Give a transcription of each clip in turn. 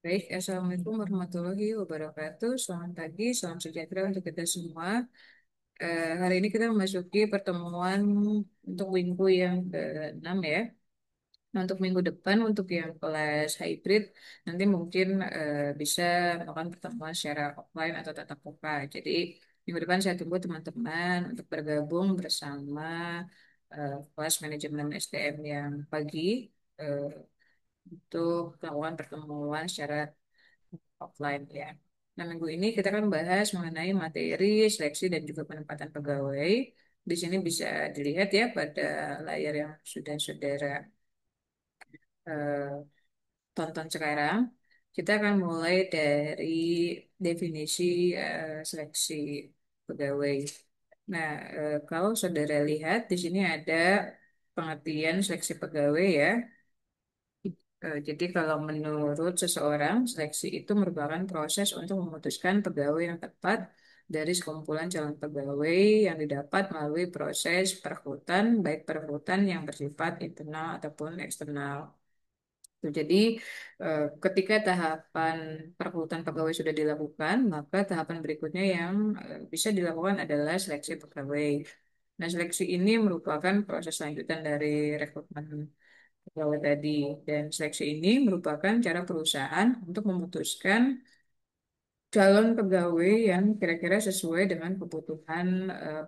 Baik, Assalamualaikum warahmatullahi wabarakatuh. Selamat pagi, salam sejahtera untuk kita semua. Hari ini kita memasuki pertemuan untuk minggu yang ke-6 ya. Nah, untuk minggu depan, untuk yang kelas hybrid, nanti mungkin bisa melakukan pertemuan secara offline atau tatap muka. Jadi, minggu depan saya tunggu teman-teman untuk bergabung bersama kelas manajemen SDM yang pagi eh, untuk melakukan pertemuan secara offline ya. Nah, minggu ini kita akan bahas mengenai materi seleksi dan juga penempatan pegawai. Di sini bisa dilihat ya pada layar yang sudah saudara eh, tonton sekarang. Kita akan mulai dari definisi seleksi pegawai. Nah, kalau saudara lihat di sini ada pengertian seleksi pegawai ya. Jadi kalau menurut seseorang, seleksi itu merupakan proses untuk memutuskan pegawai yang tepat dari sekumpulan calon pegawai yang didapat melalui proses perekrutan, baik perekrutan yang bersifat internal ataupun eksternal. Jadi ketika tahapan perekrutan pegawai sudah dilakukan, maka tahapan berikutnya yang bisa dilakukan adalah seleksi pegawai. Nah, seleksi ini merupakan proses lanjutan dari rekrutmen pegawai tadi. Dan seleksi ini merupakan cara perusahaan untuk memutuskan calon pegawai yang kira-kira sesuai dengan kebutuhan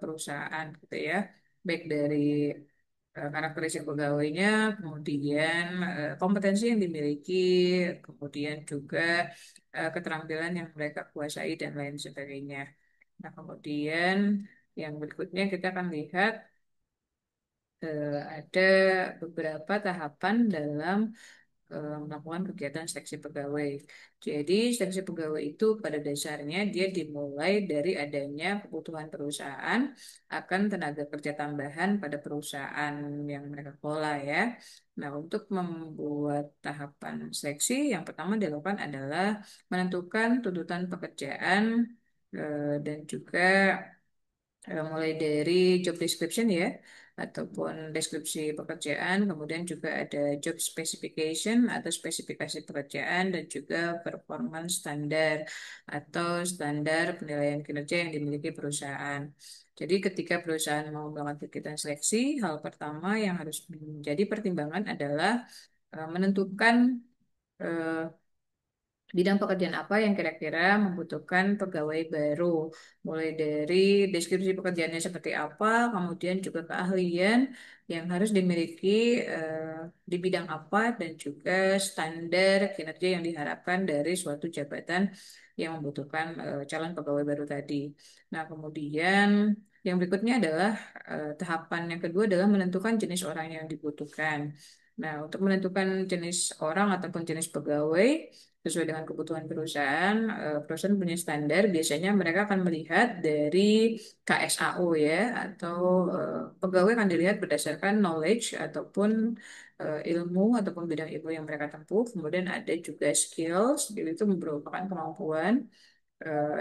perusahaan gitu ya. Baik dari karakteristik pegawainya, kemudian kompetensi yang dimiliki, kemudian juga keterampilan yang mereka kuasai dan lain sebagainya. Nah, kemudian yang berikutnya kita akan lihat ada beberapa tahapan dalam melakukan kegiatan seleksi pegawai. Jadi, seleksi pegawai itu pada dasarnya dia dimulai dari adanya kebutuhan perusahaan akan tenaga kerja tambahan pada perusahaan yang mereka kelola ya. Nah, untuk membuat tahapan seleksi, yang pertama dilakukan adalah menentukan tuntutan pekerjaan dan juga mulai dari job description ya, ataupun deskripsi pekerjaan, kemudian juga ada job specification atau spesifikasi pekerjaan dan juga performance standar atau standar penilaian kinerja yang dimiliki perusahaan. Jadi ketika perusahaan mau melakukan kegiatan seleksi, hal pertama yang harus menjadi pertimbangan adalah menentukan eh, bidang pekerjaan apa yang kira-kira membutuhkan pegawai baru, mulai dari deskripsi pekerjaannya seperti apa, kemudian juga keahlian yang harus dimiliki di bidang apa, dan juga standar kinerja yang diharapkan dari suatu jabatan yang membutuhkan calon pegawai baru tadi. Nah, kemudian yang berikutnya adalah tahapan yang kedua adalah menentukan jenis orang yang dibutuhkan. Nah, untuk menentukan jenis orang ataupun jenis pegawai, sesuai dengan kebutuhan perusahaan. Perusahaan punya standar, biasanya mereka akan melihat dari KSAO ya, atau pegawai akan dilihat berdasarkan knowledge ataupun ilmu ataupun bidang ilmu yang mereka tempuh. Kemudian ada juga skills, skill itu merupakan kemampuan,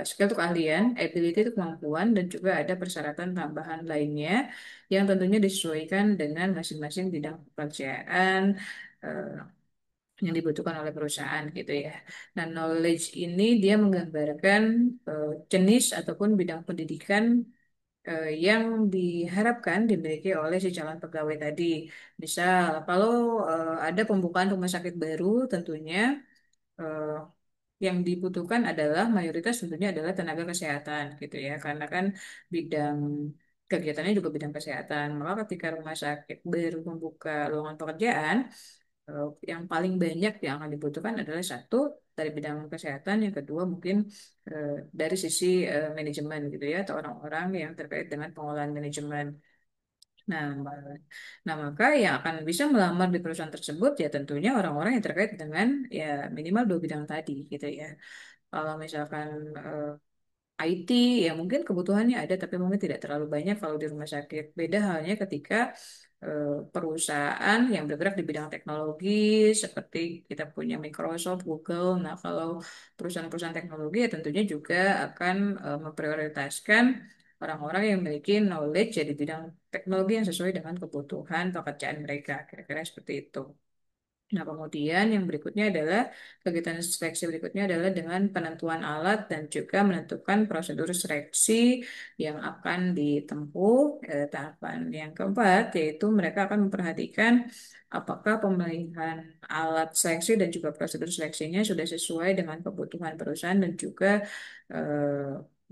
skill itu keahlian, ability itu kemampuan, dan juga ada persyaratan tambahan lainnya yang tentunya disesuaikan dengan masing-masing bidang pekerjaan yang dibutuhkan oleh perusahaan gitu ya. Nah, knowledge ini dia menggambarkan jenis ataupun bidang pendidikan yang diharapkan dimiliki oleh si calon pegawai tadi. Misal, kalau ada pembukaan rumah sakit baru, tentunya eh, yang dibutuhkan adalah mayoritas tentunya adalah tenaga kesehatan gitu ya, karena kan bidang kegiatannya juga bidang kesehatan. Maka ketika rumah sakit baru membuka lowongan pekerjaan, yang paling banyak yang akan dibutuhkan adalah satu dari bidang kesehatan, yang kedua mungkin dari sisi manajemen gitu ya, atau orang-orang yang terkait dengan pengolahan manajemen. Nah, maka yang akan bisa melamar di perusahaan tersebut ya tentunya orang-orang yang terkait dengan ya minimal dua bidang tadi gitu ya. Kalau misalkan IT ya mungkin kebutuhannya ada tapi mungkin tidak terlalu banyak kalau di rumah sakit. Beda halnya ketika perusahaan yang bergerak di bidang teknologi seperti kita punya Microsoft, Google. Nah, kalau perusahaan-perusahaan teknologi ya tentunya juga akan memprioritaskan orang-orang yang memiliki knowledge ya di bidang teknologi yang sesuai dengan kebutuhan pekerjaan mereka. Kira-kira seperti itu. Nah, kemudian yang berikutnya adalah kegiatan seleksi berikutnya adalah dengan penentuan alat dan juga menentukan prosedur seleksi yang akan ditempuh. Tahapan yang keempat yaitu mereka akan memperhatikan apakah pemilihan alat seleksi dan juga prosedur seleksinya sudah sesuai dengan kebutuhan perusahaan dan juga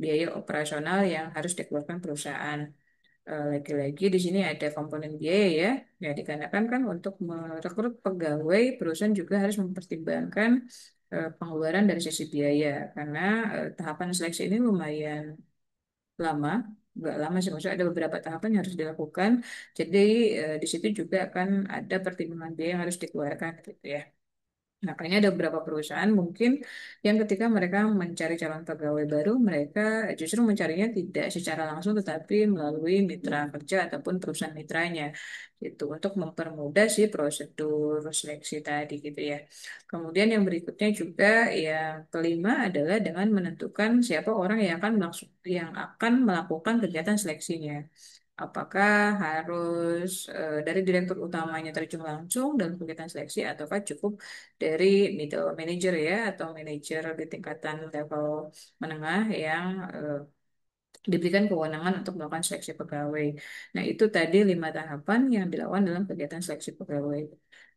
biaya operasional yang harus dikeluarkan perusahaan. Lagi-lagi di sini ada komponen biaya ya. Ya, dikarenakan kan untuk merekrut pegawai, perusahaan juga harus mempertimbangkan pengeluaran dari sisi biaya. Karena tahapan seleksi ini lumayan lama, nggak lama sih, maksudnya ada beberapa tahapan yang harus dilakukan. Jadi di situ juga akan ada pertimbangan biaya yang harus dikeluarkan gitu ya. Makanya ada beberapa perusahaan mungkin yang ketika mereka mencari calon pegawai baru, mereka justru mencarinya tidak secara langsung tetapi melalui mitra kerja ataupun perusahaan mitranya gitu untuk mempermudah si prosedur seleksi tadi gitu ya. Kemudian yang berikutnya juga yang kelima adalah dengan menentukan siapa orang yang akan melakukan kegiatan seleksinya. Apakah harus dari direktur utamanya terjun langsung dalam kegiatan seleksi ataukah cukup dari middle manager ya atau manajer di tingkatan level menengah yang diberikan kewenangan untuk melakukan seleksi pegawai. Nah, itu tadi 5 tahapan yang dilakukan dalam kegiatan seleksi pegawai.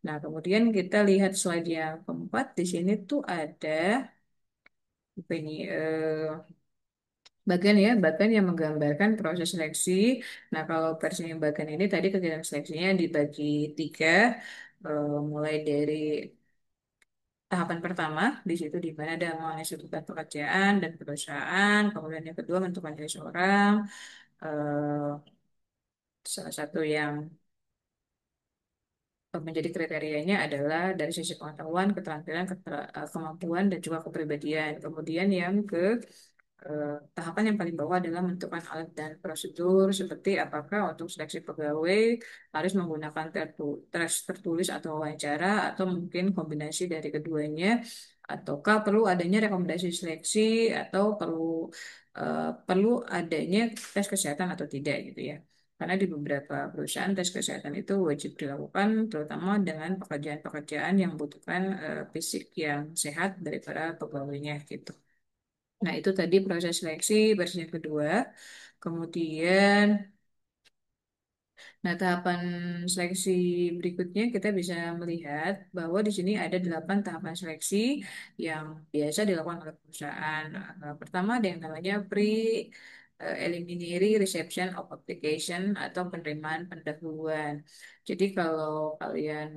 Nah, kemudian kita lihat slide yang keempat. Di sini tuh ada apa ini bagian ya, bagian yang menggambarkan proses seleksi. Nah, kalau versi yang bagian ini tadi kegiatan seleksinya dibagi 3, mulai dari tahapan pertama di situ di mana ada mengeksekusikan pekerjaan dan perusahaan, kemudian yang kedua menentukan jenis orang, eh, salah satu yang menjadi kriterianya adalah dari sisi pengetahuan, keterampilan, kemampuan, dan juga kepribadian. Kemudian yang ke tahapan yang paling bawah adalah menentukan alat dan prosedur seperti apakah untuk seleksi pegawai harus menggunakan tes tertulis atau wawancara atau mungkin kombinasi dari keduanya ataukah perlu adanya rekomendasi seleksi atau perlu adanya tes kesehatan atau tidak gitu ya. Karena di beberapa perusahaan tes kesehatan itu wajib dilakukan terutama dengan pekerjaan-pekerjaan yang membutuhkan fisik yang sehat dari para pegawainya gitu. Nah, itu tadi proses seleksi versi yang kedua. Kemudian, nah tahapan seleksi berikutnya kita bisa melihat bahwa di sini ada 8 tahapan seleksi yang biasa dilakukan oleh perusahaan. Pertama ada yang namanya preliminary reception of application atau penerimaan pendahuluan. Jadi kalau kalian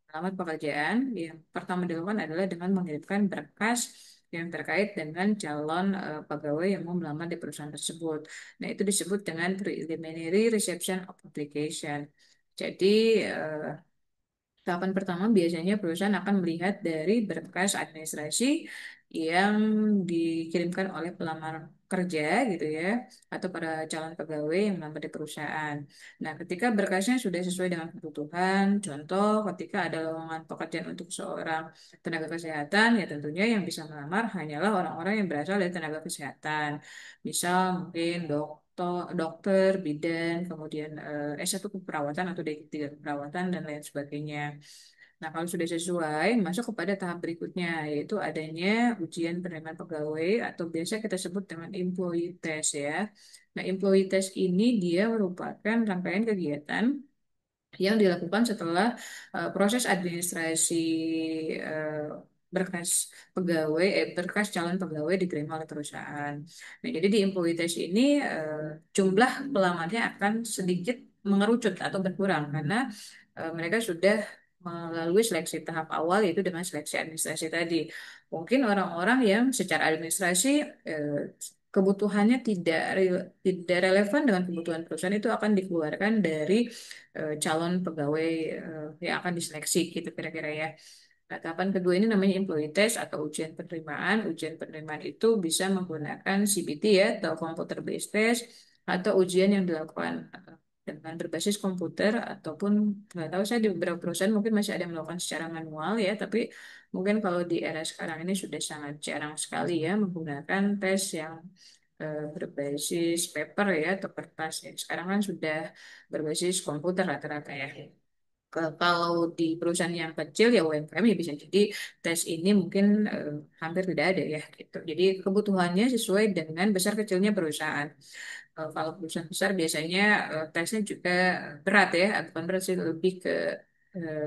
melamar pekerjaan, yang pertama dilakukan adalah dengan mengirimkan berkas yang terkait dengan calon pegawai yang mau melamar di perusahaan tersebut. Nah, itu disebut dengan preliminary reception of application. Jadi, tahapan pertama biasanya perusahaan akan melihat dari berkas administrasi yang dikirimkan oleh pelamar kerja gitu ya, atau para calon pegawai yang melamar di perusahaan. Nah, ketika berkasnya sudah sesuai dengan kebutuhan, contoh ketika ada lowongan pekerjaan untuk seorang tenaga kesehatan, ya tentunya yang bisa melamar hanyalah orang-orang yang berasal dari tenaga kesehatan. Misal mungkin dokter, bidan, kemudian S1 keperawatan atau D3 keperawatan dan lain sebagainya. Nah, kalau sudah sesuai, masuk kepada tahap berikutnya, yaitu adanya ujian penerimaan pegawai atau biasa kita sebut dengan employee test ya. Nah, employee test ini dia merupakan rangkaian kegiatan yang dilakukan setelah proses administrasi eh, berkas berkas calon pegawai diterima oleh perusahaan. Nah, jadi di employee test ini jumlah pelamarnya akan sedikit mengerucut atau berkurang karena mereka sudah melalui seleksi tahap awal yaitu dengan seleksi administrasi tadi. Mungkin orang-orang yang secara administrasi kebutuhannya tidak relevan dengan kebutuhan perusahaan itu akan dikeluarkan dari calon pegawai yang akan diseleksi gitu kira-kira ya. Nah, tahapan kedua ini namanya employee test atau ujian penerimaan. Ujian penerimaan itu bisa menggunakan CBT ya atau computer based test atau ujian yang dilakukan dengan berbasis komputer ataupun nggak tahu saya di beberapa perusahaan mungkin masih ada yang melakukan secara manual ya, tapi mungkin kalau di era sekarang ini sudah sangat jarang sekali ya menggunakan tes yang berbasis paper ya atau kertas ya. Sekarang kan sudah berbasis komputer rata-rata ya. Kalau di perusahaan yang kecil ya UMKM ya bisa jadi tes ini mungkin hampir tidak ada ya gitu. Jadi kebutuhannya sesuai dengan besar kecilnya perusahaan. Kalau perusahaan besar biasanya tesnya juga berat ya, bukan berat sih, lebih ke eh,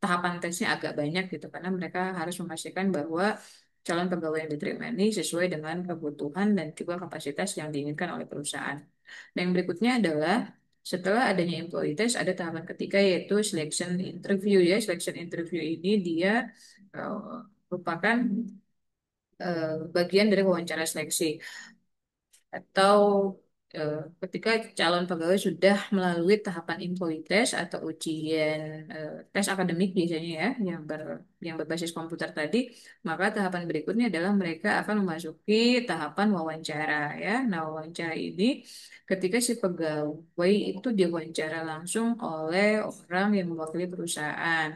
tahapan tesnya agak banyak gitu karena mereka harus memastikan bahwa calon pegawai yang diterima ini sesuai dengan kebutuhan dan juga kapasitas yang diinginkan oleh perusahaan. Dan yang berikutnya adalah setelah adanya employee test ada tahapan ketiga yaitu selection interview ya. Selection interview ini dia merupakan bagian dari wawancara seleksi atau ketika calon pegawai sudah melalui tahapan employee test atau ujian tes akademik biasanya ya yang berbasis komputer tadi, maka tahapan berikutnya adalah mereka akan memasuki tahapan wawancara ya. Nah, wawancara ini ketika si pegawai itu diwawancara langsung oleh orang yang mewakili perusahaan,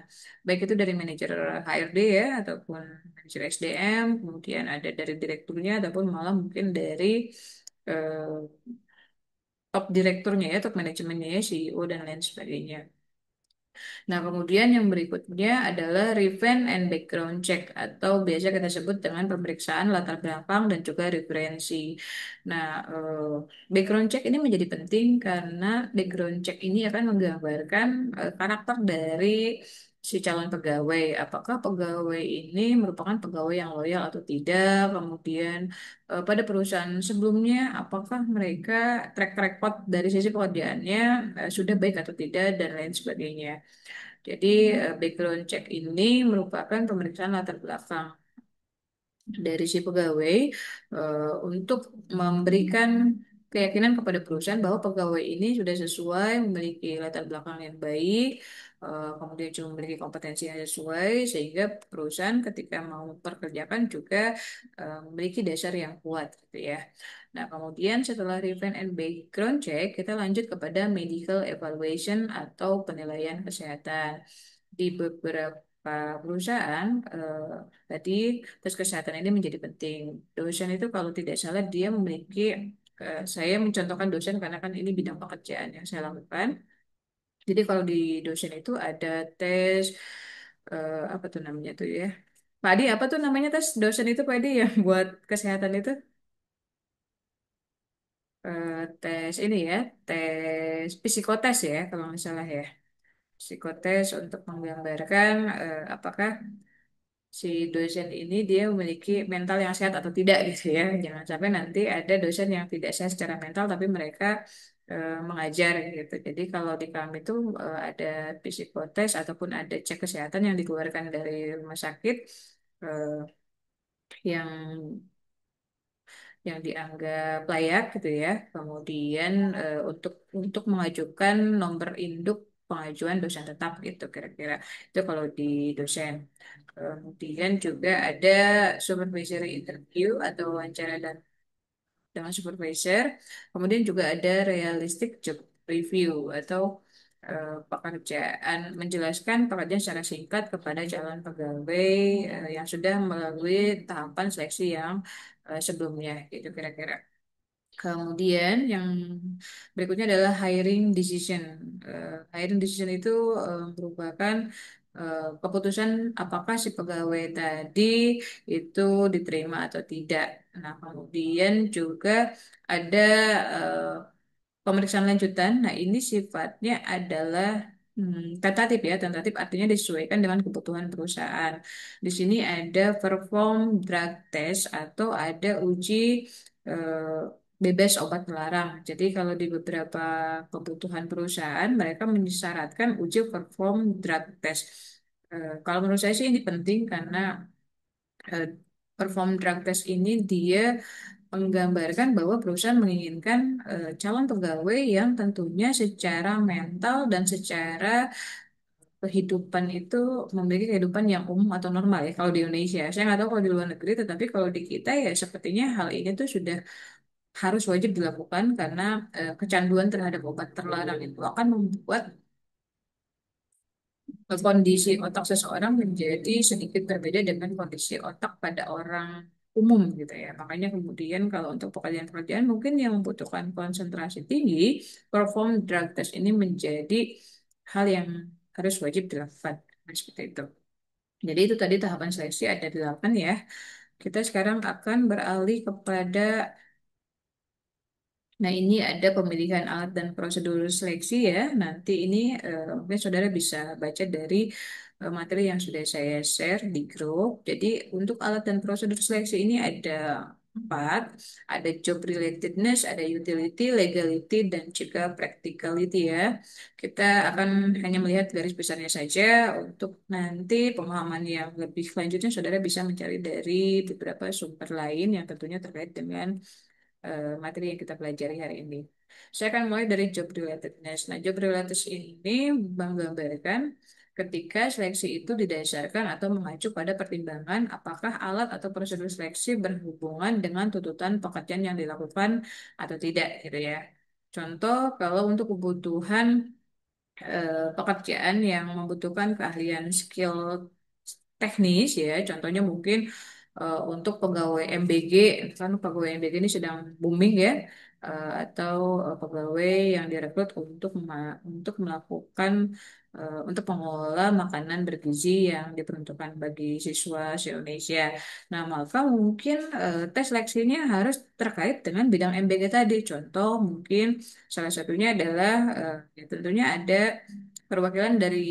baik itu dari manajer HRD ya ataupun manajer SDM, kemudian ada dari direkturnya ataupun malah mungkin dari eh, top direkturnya ya, top manajemennya ya, CEO dan lain sebagainya. Nah, kemudian yang berikutnya adalah revenge and background check atau biasa kita sebut dengan pemeriksaan latar belakang dan juga referensi. Nah, background check ini menjadi penting karena background check ini akan menggambarkan karakter dari si calon pegawai. Apakah pegawai ini merupakan pegawai yang loyal atau tidak? Kemudian pada perusahaan sebelumnya, apakah mereka track record dari sisi pekerjaannya sudah baik atau tidak dan lain sebagainya. Jadi background check ini merupakan pemeriksaan latar belakang dari si pegawai untuk memberikan keyakinan kepada perusahaan bahwa pegawai ini sudah sesuai, memiliki latar belakang yang baik, kemudian juga memiliki kompetensi yang sesuai, sehingga perusahaan ketika mau memperkerjakan juga memiliki dasar yang kuat, gitu ya. Nah, kemudian setelah review and background check, kita lanjut kepada medical evaluation atau penilaian kesehatan. Di beberapa perusahaan, tadi tes kesehatan ini menjadi penting. Dosen itu kalau tidak salah dia memiliki, saya mencontohkan dosen karena kan ini bidang pekerjaan yang saya lakukan. Jadi kalau di dosen itu ada tes, apa tuh namanya tuh ya? Pak Adi, apa tuh namanya tes dosen itu Pak Adi yang buat kesehatan itu? Tes ini ya, tes psikotes ya kalau nggak salah ya. Psikotes untuk menggambarkan apakah si dosen ini dia memiliki mental yang sehat atau tidak gitu ya. Jangan sampai nanti ada dosen yang tidak sehat secara mental tapi mereka mengajar gitu. Jadi kalau di kami itu ada psikotes ataupun ada cek kesehatan yang dikeluarkan dari rumah sakit eh, yang dianggap layak gitu ya. Kemudian untuk mengajukan nomor induk pengajuan dosen tetap gitu kira-kira. Itu kalau di dosen. Kemudian juga ada supervisory interview atau wawancara dan dengan supervisor. Kemudian juga ada realistic job review atau pekerjaan menjelaskan pekerjaan secara singkat kepada calon pegawai yang sudah melalui tahapan seleksi yang sebelumnya gitu kira-kira. Kemudian yang berikutnya adalah hiring decision. Hiring decision itu merupakan keputusan apakah si pegawai tadi itu diterima atau tidak. Nah, kemudian juga ada eh, pemeriksaan lanjutan. Nah, ini sifatnya adalah tentatif ya. Tentatif artinya disesuaikan dengan kebutuhan perusahaan. Di sini ada perform drug test atau ada uji eh, bebas obat terlarang. Jadi kalau di beberapa kebutuhan perusahaan, mereka mensyaratkan uji perform drug test. Kalau menurut saya sih ini penting karena eh, perform drug test ini dia menggambarkan bahwa perusahaan menginginkan calon pegawai yang tentunya secara mental dan secara kehidupan itu memiliki kehidupan yang umum atau normal ya kalau di Indonesia. Saya nggak tahu kalau di luar negeri, tetapi kalau di kita ya sepertinya hal ini tuh sudah harus wajib dilakukan karena kecanduan terhadap obat terlarang itu akan membuat kondisi otak seseorang menjadi sedikit berbeda dengan kondisi otak pada orang umum gitu ya. Makanya kemudian kalau untuk pekerjaan-pekerjaan mungkin yang membutuhkan konsentrasi tinggi, perform drug test ini menjadi hal yang harus wajib dilakukan. Nah, seperti itu. Jadi itu tadi tahapan seleksi ada 8 ya. Kita sekarang akan beralih kepada, nah ini ada pemilihan alat dan prosedur seleksi ya. Nanti ini mungkin saudara bisa baca dari materi yang sudah saya share di grup. Jadi untuk alat dan prosedur seleksi ini ada 4, ada job relatedness, ada utility, legality, dan juga practicality ya. Kita akan hanya melihat garis besarnya saja. Untuk nanti pemahaman yang lebih lanjutnya, saudara bisa mencari dari beberapa sumber lain yang tentunya terkait dengan materi yang kita pelajari hari ini. Saya akan mulai dari job relatedness. Nah, job relatedness ini menggambarkan ketika seleksi itu didasarkan atau mengacu pada pertimbangan apakah alat atau prosedur seleksi berhubungan dengan tuntutan pekerjaan yang dilakukan atau tidak, gitu ya. Contoh, kalau untuk kebutuhan pekerjaan yang membutuhkan keahlian skill teknis ya, contohnya mungkin untuk pegawai MBG, kan pegawai MBG ini sedang booming ya, atau pegawai yang direkrut untuk melakukan untuk mengelola makanan bergizi yang diperuntukkan bagi siswa se-Indonesia. Nah, maka mungkin tes seleksinya harus terkait dengan bidang MBG tadi. Contoh mungkin salah satunya adalah ya tentunya ada perwakilan dari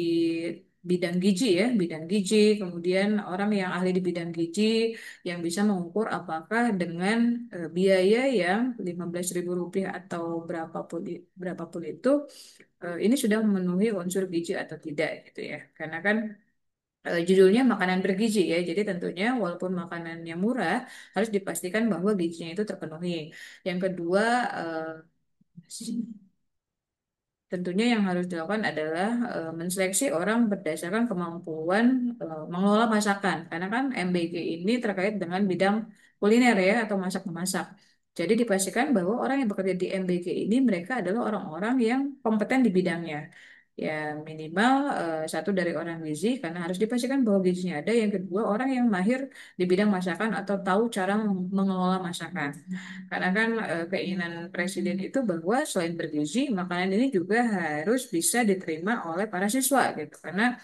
bidang gizi ya, bidang gizi, kemudian orang yang ahli di bidang gizi yang bisa mengukur apakah dengan biaya yang Rp15.000 atau berapapun itu ini sudah memenuhi unsur gizi atau tidak gitu ya. Karena kan judulnya makanan bergizi ya, jadi tentunya walaupun makanannya murah harus dipastikan bahwa gizinya itu terpenuhi. Yang kedua, tentunya yang harus dilakukan adalah menseleksi orang berdasarkan kemampuan mengelola masakan. Karena kan MBG ini terkait dengan bidang kuliner ya atau masak-memasak. Jadi dipastikan bahwa orang yang bekerja di MBG ini mereka adalah orang-orang yang kompeten di bidangnya. Ya minimal satu dari orang gizi karena harus dipastikan bahwa gizinya ada. Yang kedua orang yang mahir di bidang masakan atau tahu cara mengelola masakan. Karena kan keinginan presiden itu bahwa selain bergizi, makanan ini juga harus bisa diterima oleh para siswa gitu. Karena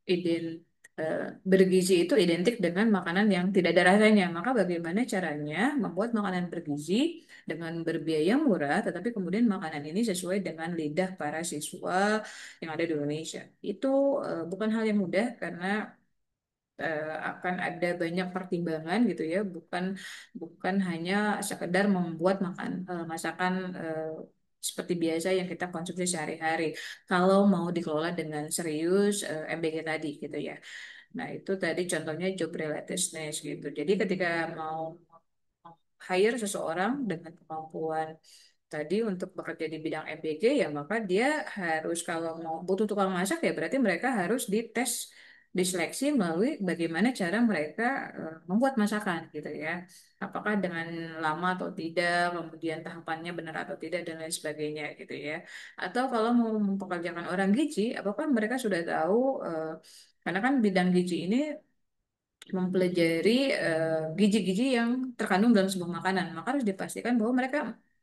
iden, bergizi itu identik dengan makanan yang tidak ada rasanya. Maka bagaimana caranya membuat makanan bergizi dengan berbiaya murah, tetapi kemudian makanan ini sesuai dengan lidah para siswa yang ada di Indonesia. Itu bukan hal yang mudah karena akan ada banyak pertimbangan gitu ya, bukan bukan hanya sekedar membuat masakan seperti biasa yang kita konsumsi sehari-hari. Kalau mau dikelola dengan serius MBG tadi gitu ya. Nah, itu tadi contohnya job relatedness gitu. Jadi ketika mau hire seseorang dengan kemampuan tadi untuk bekerja di bidang MBG ya maka dia harus kalau mau butuh tukang masak ya berarti mereka harus dites diseleksi melalui bagaimana cara mereka membuat masakan gitu ya. Apakah dengan lama atau tidak, kemudian tahapannya benar atau tidak dan lain sebagainya gitu ya. Atau kalau mau mempekerjakan orang gizi, apakah mereka sudah tahu karena kan bidang gizi ini mempelajari gizi-gizi yang terkandung dalam sebuah makanan. Maka harus dipastikan bahwa mereka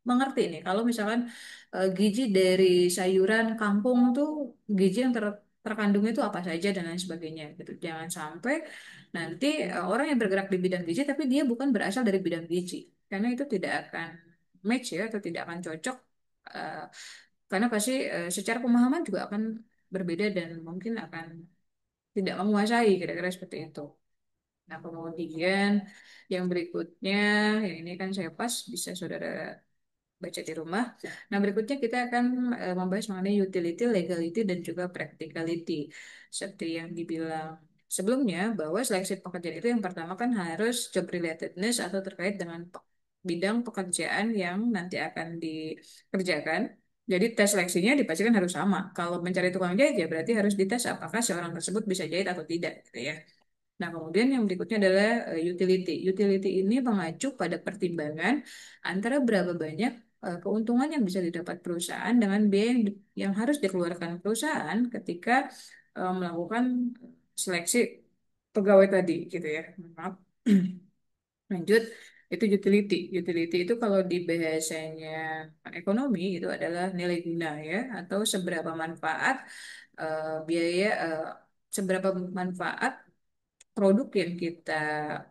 mengerti nih. Kalau misalkan gizi dari sayuran kangkung tuh gizi yang terkandung itu apa saja dan lain sebagainya gitu. Jangan sampai nanti orang yang bergerak di bidang gizi tapi dia bukan berasal dari bidang gizi. Karena itu tidak akan match ya atau tidak akan cocok eh, karena pasti secara pemahaman juga akan berbeda dan mungkin akan tidak menguasai kira-kira seperti itu. Nah, kemudian yang berikutnya, yang ini kan saya pas bisa saudara baca di rumah. Nah, berikutnya kita akan membahas mengenai utility, legality, dan juga practicality. Seperti yang dibilang sebelumnya, bahwa seleksi pekerjaan itu yang pertama kan harus job relatedness atau terkait dengan bidang pekerjaan yang nanti akan dikerjakan. Jadi tes seleksinya dipastikan harus sama. Kalau mencari tukang jahit ya berarti harus dites apakah seorang tersebut bisa jahit atau tidak, gitu ya. Nah, kemudian yang berikutnya adalah utility. Utility ini mengacu pada pertimbangan antara berapa banyak keuntungan yang bisa didapat perusahaan dengan biaya yang harus dikeluarkan perusahaan ketika melakukan seleksi pegawai tadi, gitu ya. Maaf. Lanjut. Itu utility. Utility itu kalau di bahasanya ekonomi itu adalah nilai guna ya, atau seberapa manfaat biaya seberapa manfaat produk yang kita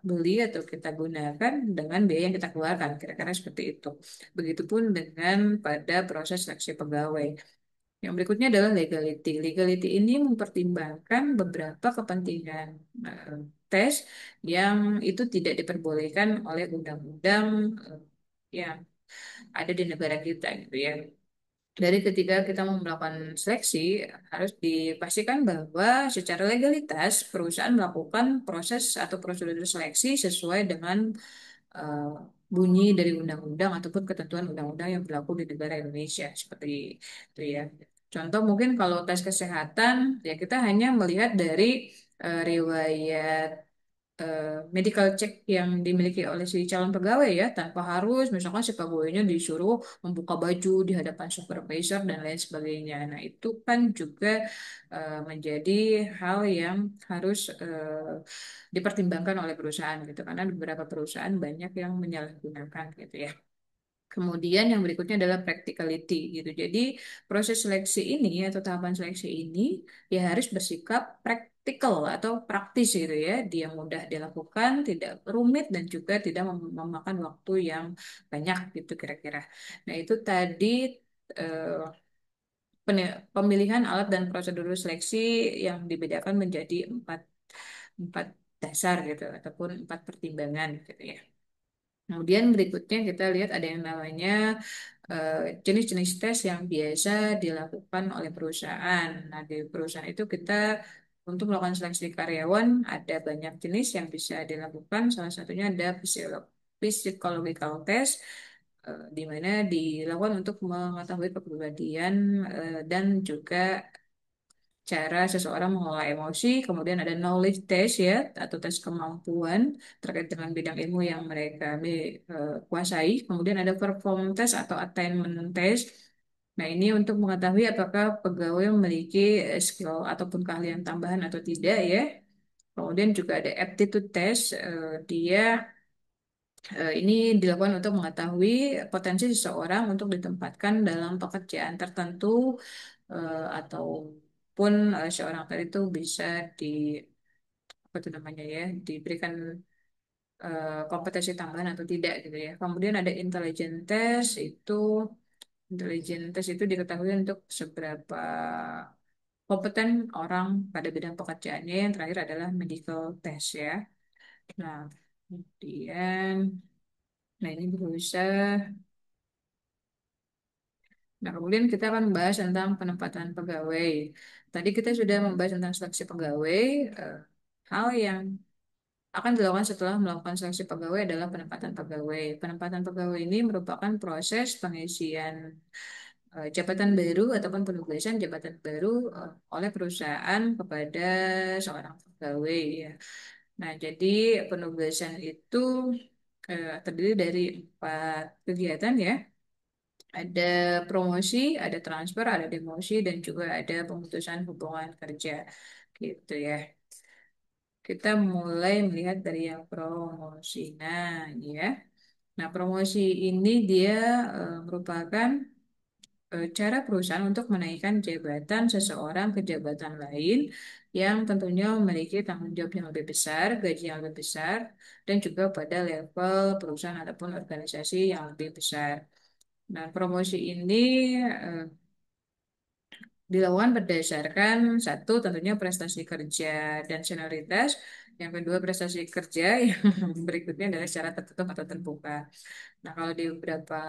beli atau kita gunakan dengan biaya yang kita keluarkan, kira-kira seperti itu. Begitupun dengan pada proses seleksi pegawai. Yang berikutnya adalah legality. Legality ini mempertimbangkan beberapa kepentingan eh, tes yang itu tidak diperbolehkan oleh undang-undang yang ada di negara kita gitu ya. Dari ketika kita mau melakukan seleksi, harus dipastikan bahwa secara legalitas perusahaan melakukan proses atau prosedur seleksi sesuai dengan eh, bunyi dari undang-undang ataupun ketentuan undang-undang yang berlaku di negara Indonesia seperti itu ya. Contoh mungkin kalau tes kesehatan ya kita hanya melihat dari riwayat medical check yang dimiliki oleh si calon pegawai ya, tanpa harus misalkan si pegawainya disuruh membuka baju di hadapan supervisor dan lain sebagainya. Nah, itu kan juga menjadi hal yang harus dipertimbangkan oleh perusahaan gitu, karena beberapa perusahaan banyak yang menyalahgunakan gitu ya. Kemudian yang berikutnya adalah practicality gitu. Jadi proses seleksi ini atau tahapan seleksi ini ya harus bersikap praktikal atau praktis gitu ya. Dia mudah dilakukan, tidak rumit dan juga tidak memakan waktu yang banyak gitu kira-kira. Nah itu tadi eh, pemilihan alat dan prosedur seleksi yang dibedakan menjadi empat dasar gitu ataupun empat pertimbangan gitu ya. Kemudian berikutnya kita lihat ada yang namanya eh, jenis-jenis tes yang biasa dilakukan oleh perusahaan. Nah, di perusahaan itu kita untuk melakukan seleksi karyawan ada banyak jenis yang bisa dilakukan. Salah satunya ada psychological test, di mana dilakukan untuk mengetahui kepribadian dan juga cara seseorang mengelola emosi, kemudian ada knowledge test ya, atau tes kemampuan terkait dengan bidang ilmu yang mereka kuasai, kemudian ada perform test atau attainment test. Nah, ini untuk mengetahui apakah pegawai memiliki skill ataupun keahlian tambahan atau tidak ya. Kemudian juga ada aptitude test, dia ini dilakukan untuk mengetahui potensi seseorang untuk ditempatkan dalam pekerjaan tertentu ataupun seorang tadi itu bisa di apa itu namanya ya diberikan kompetensi tambahan atau tidak gitu ya. Kemudian ada intelligent test itu diketahui untuk seberapa kompeten orang pada bidang pekerjaannya. Yang terakhir adalah medical test ya. Nah, kemudian nah ini berusaha. Nah, kemudian kita akan membahas tentang penempatan pegawai. Tadi kita sudah membahas tentang seleksi pegawai. eh, Hal yang akan dilakukan setelah melakukan seleksi pegawai adalah penempatan pegawai. Penempatan pegawai ini merupakan proses pengisian jabatan baru ataupun penugasan jabatan baru oleh perusahaan kepada seorang pegawai ya. Nah, jadi penugasan itu terdiri dari empat kegiatan ya. Ada promosi, ada transfer, ada demosi, dan juga ada pemutusan hubungan kerja. Gitu ya. Kita mulai melihat dari yang promosi. Nah, ini ya. Nah, promosi ini dia merupakan cara perusahaan untuk menaikkan jabatan seseorang ke jabatan lain yang tentunya memiliki tanggung jawab yang lebih besar, gaji yang lebih besar, dan juga pada level perusahaan ataupun organisasi yang lebih besar. Nah, promosi ini eh, dilakukan berdasarkan satu tentunya prestasi kerja dan senioritas, yang kedua prestasi kerja, yang berikutnya adalah secara tertutup atau terbuka. Nah, kalau di beberapa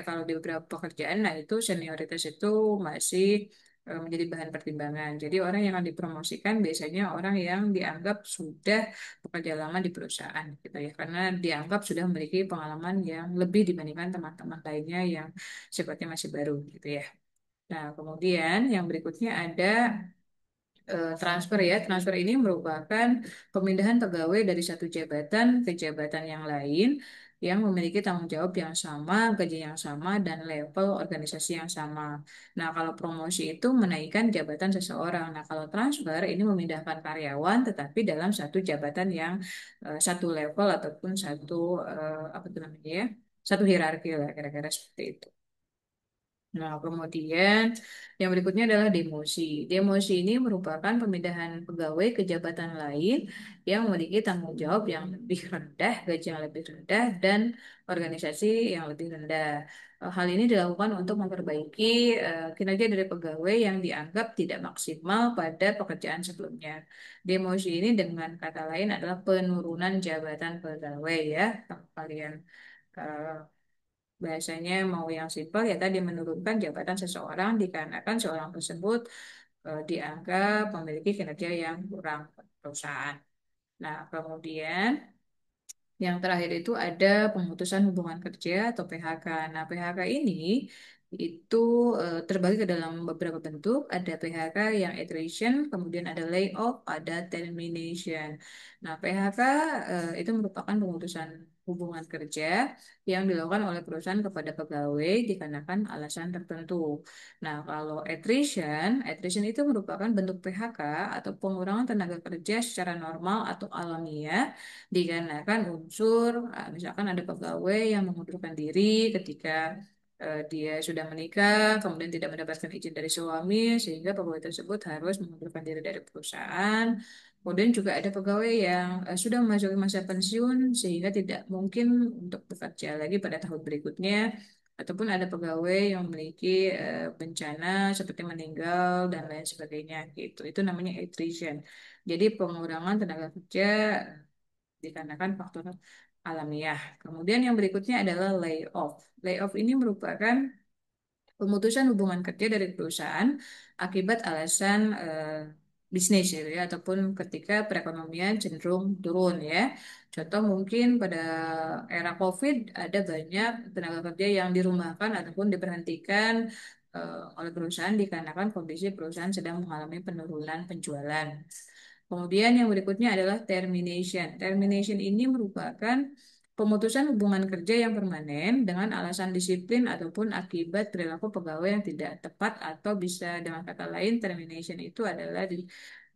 kalau di beberapa pekerjaan, nah itu senioritas itu masih menjadi bahan pertimbangan. Jadi orang yang akan dipromosikan biasanya orang yang dianggap sudah bekerja lama di perusahaan, gitu ya, karena dianggap sudah memiliki pengalaman yang lebih dibandingkan teman-teman lainnya yang sifatnya masih baru, gitu ya. Nah, kemudian yang berikutnya ada transfer ya. Transfer ini merupakan pemindahan pegawai dari satu jabatan ke jabatan yang lain yang memiliki tanggung jawab yang sama, gaji yang sama, dan level organisasi yang sama. Nah, kalau promosi itu menaikkan jabatan seseorang. Nah, kalau transfer ini memindahkan karyawan, tetapi dalam satu jabatan yang satu level ataupun satu apa itu namanya ya, satu hierarki lah, kira-kira seperti itu. Nah, kemudian yang berikutnya adalah demosi. Demosi ini merupakan pemindahan pegawai ke jabatan lain yang memiliki tanggung jawab yang lebih rendah, gaji yang lebih rendah, dan organisasi yang lebih rendah. Hal ini dilakukan untuk memperbaiki kinerja dari pegawai yang dianggap tidak maksimal pada pekerjaan sebelumnya. Demosi ini dengan kata lain adalah penurunan jabatan pegawai ya, kalian. eh, Bahasanya mau yang simpel ya tadi menurunkan jabatan seseorang dikarenakan seorang tersebut dianggap memiliki kinerja yang kurang pada perusahaan. Nah, kemudian yang terakhir itu ada pemutusan hubungan kerja atau PHK. Nah, PHK ini itu terbagi ke dalam beberapa bentuk. Ada PHK yang attrition, kemudian ada layoff, ada termination. Nah, PHK itu merupakan pemutusan hubungan kerja yang dilakukan oleh perusahaan kepada pegawai dikarenakan alasan tertentu. Nah, kalau attrition itu merupakan bentuk PHK atau pengurangan tenaga kerja secara normal atau alamiah dikarenakan unsur misalkan ada pegawai yang mengundurkan diri ketika dia sudah menikah kemudian tidak mendapatkan izin dari suami sehingga pegawai tersebut harus mengundurkan diri dari perusahaan. Kemudian juga ada pegawai yang sudah memasuki masa pensiun sehingga tidak mungkin untuk bekerja lagi pada tahun berikutnya, ataupun ada pegawai yang memiliki bencana seperti meninggal dan lain sebagainya gitu. Itu namanya attrition. Jadi pengurangan tenaga kerja dikarenakan faktor alamiah. Kemudian yang berikutnya adalah layoff. Layoff ini merupakan pemutusan hubungan kerja dari perusahaan akibat alasan bisnis gitu ya, ataupun ketika perekonomian cenderung turun ya. Contoh mungkin pada era COVID ada banyak tenaga kerja yang dirumahkan ataupun diberhentikan oleh perusahaan dikarenakan kondisi perusahaan sedang mengalami penurunan penjualan. Kemudian yang berikutnya adalah termination. Termination ini merupakan pemutusan hubungan kerja yang permanen dengan alasan disiplin ataupun akibat perilaku pegawai yang tidak tepat atau bisa dengan kata lain termination itu adalah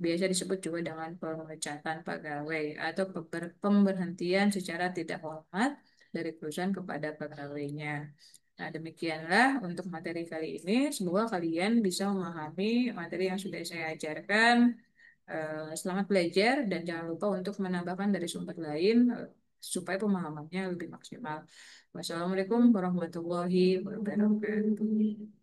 biasa disebut juga dengan pemecatan pegawai atau pemberhentian secara tidak hormat dari perusahaan kepada pegawainya. Nah, demikianlah untuk materi kali ini. Semoga kalian bisa memahami materi yang sudah saya ajarkan. Selamat belajar dan jangan lupa untuk menambahkan dari sumber lain supaya pemahamannya lebih maksimal. Wassalamualaikum warahmatullahi wabarakatuh.